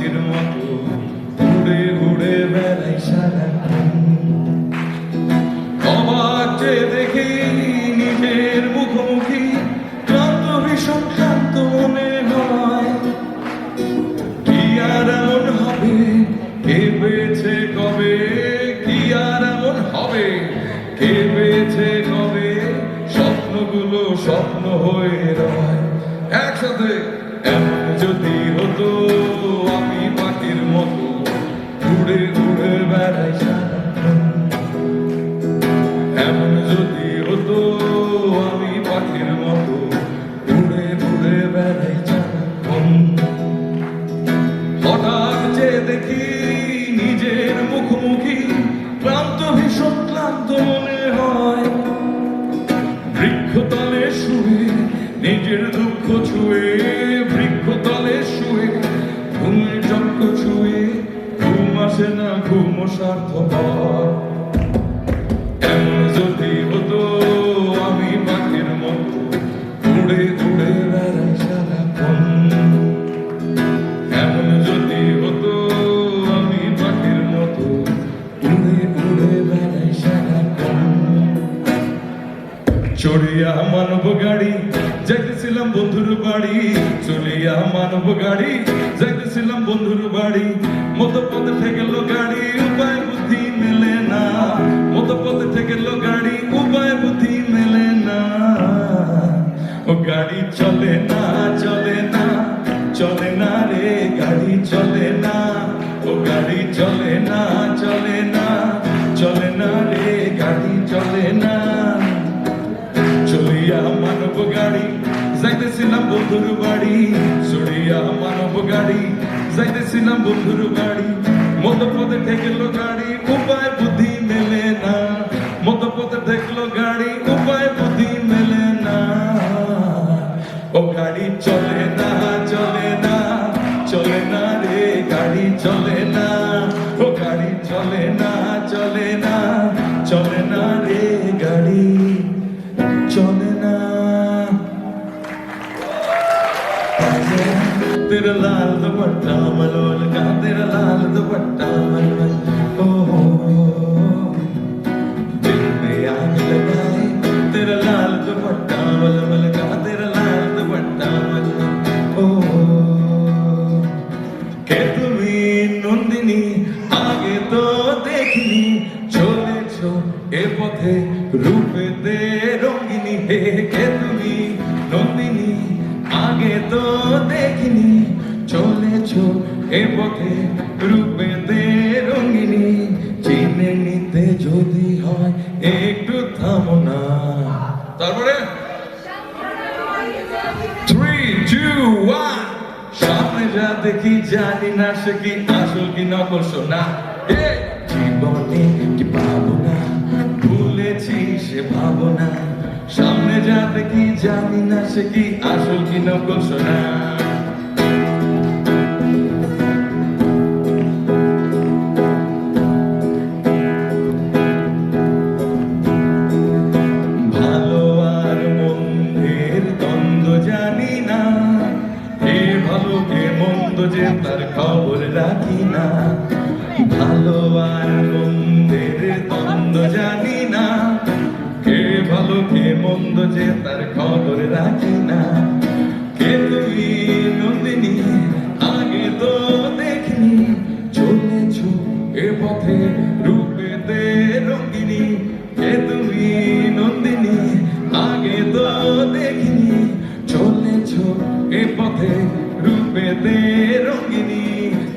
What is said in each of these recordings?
পাখির মতো উড়ে উড়ে বেড়াই সারাক্ষণ। অবাক যে দেখি নিজের মুখোমুখি, ক্লান্ত ভীষণ ক্লান্ত মনে হয়। কি আর এমন হবে, কে পেয়েছে কবে, কি আর এমন হবে, কে পেয়েছে কবে, স্বপ্নগুলো স্বপ্ন হয়ে রয়। একসাথে এমন যদি হতো আমি পাখির মতো উড়ে উড়ে বেড়াই সারাক্ষণ। এমন যদি হতো আমি পাখির মতো উড়ে উড়ে বেড়াই সারাক্ষণ। হঠাৎ যে দেখি নিজের মুখোমুখি, ক্লান্ত ভীষণ ক্লান্ত মনে হয়। বৃক্ষতলে শুয়ে নিজের দুঃখ ছুঁয়ে, বৃক্ষতলে শুয়ে ঘুমের চক্র ছুঁয়ে, ঘুম আসে না ঘুম স্বার্থপর। এমন যদি হতো আমি পাখির মতো উড়ে উড়ে বেড়াই সারাক্ষণ। এমন যদি হতো আমি পাখির মতো উড়ে উড়ে বেড়াই সারাক্ষণ। চড়িয়া মানব গাড়ি যাইতেছিলাম বন্ধুর বাড়ি, চলিয়া মানব গাড়ি যাইতেছিলাম বন্ধুর বাড়ি। মতো পথে ঠেকেল গাড়ি, উপায় বুদ্ধি মেলে না। মতো পথে ঠেকেল গাড়ি, উপায় বুদ্ধি মেলে না। ও গাড়ি চলে না চলে না চলে না রে, গাড়ি চলে না। ও গাড়ি চলে না চলে না চলে না রে, গাড়ি চলে না। চলিয়া মানব গাড়ি যাইতেছিলাম বন্ধুর বাড়ি, চড়িয়া মানব গাড়ি যাইতেছিলাম বন্ধুর বাড়ি। মতো পথে ঠেকলো গাড়ি, উপায় বুদ্ধি মেলে না। মতো পথে ঠেকলো গাড়ি, উপায় বুদ্ধি মেলে না। ও গাড়ি চলে না চলে না চলে না রে, গাড়ি চলে না। ও গাড়ি চলে না চলে না চলে না রে, গাড়ি চলে না। तेरा लाल दुपट्टा मलोल का, तेरा लाल दुपट्टा मलोल, ओ दिल में आग लगाए। तेरा लाल दुपट्टा मलमल का, तेरा लाल दुपट्टा मलमल, ओ के তুমি নন্দিনী আগে তো দেখিনি, চলেছো এ পথে রূপেতে রঙিনী। হে কে তুমি নন্দিনী আগে তো দেখিনি, চলেছো এ পথে রূপেতে রঙিনী। চিনে নিতে যদি হয় একটু থামো না। তারপরে 3, 2, 1 সামনে যা দেখি জানি না সে কি আসল কি নকল সোনা। জীবনে কি পাবো না, ভুলেছি সে ভাবনা। সামনে যা দেখি জানি না সে কি আসল কি নকল সোনা। ভালো আর মন্দের দ্বন্দ্ব জানি না, কে ভালো কে মন্দ যে তার খবর রাখি না। ভালো আর মন্দের দ্বন্দ্ব জানি না, কে ভালো কে মন্দ যে তার খবর রাখি না। কে তুমি নন্দিনী আগে তো দেখিনি, চলেছো এ পথে রূপেতে রঙিনী। কে তুমি নন্দিনী আগে তো দেখিনি, চলেছো এ পথে রূপেতে রঙিনী।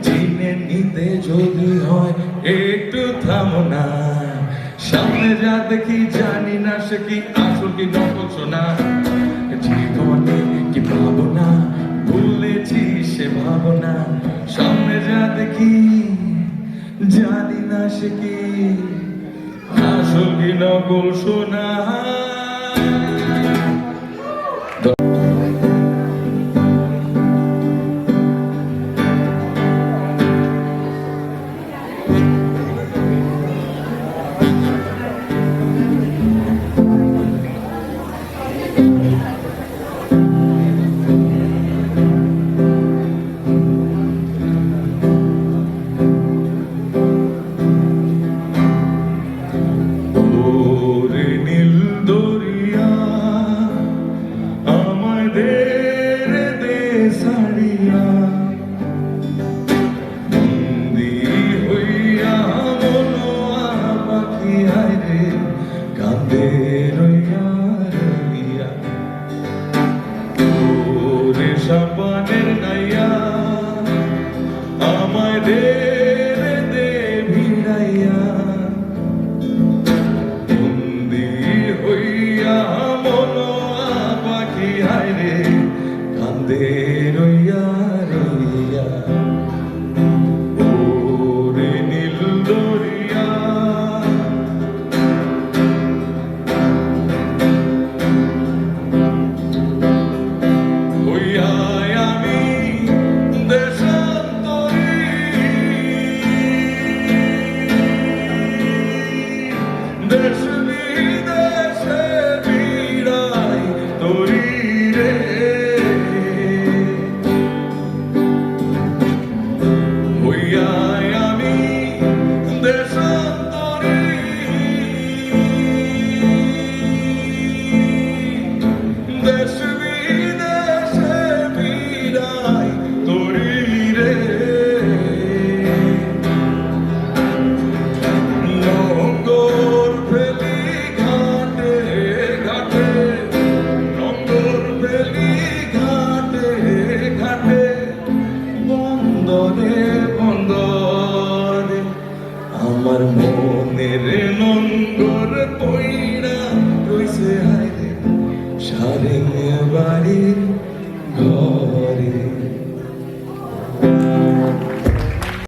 চিনে নিতে যদি হয় একটু থামো না। সামনে যা দেখি জানি না সে কি আসল কি নকল সোনা। জীবনে কি ভাবনা, ভুলেছি সে ভাবনা। সামনে যা দেখি জানি না সে কি আসল কি নকল সোনা। বন্দরে বন্দরে আমার মনের নঙ্গর পইড়া রইছে হায়রে সারেন বাড়ির ঘরে।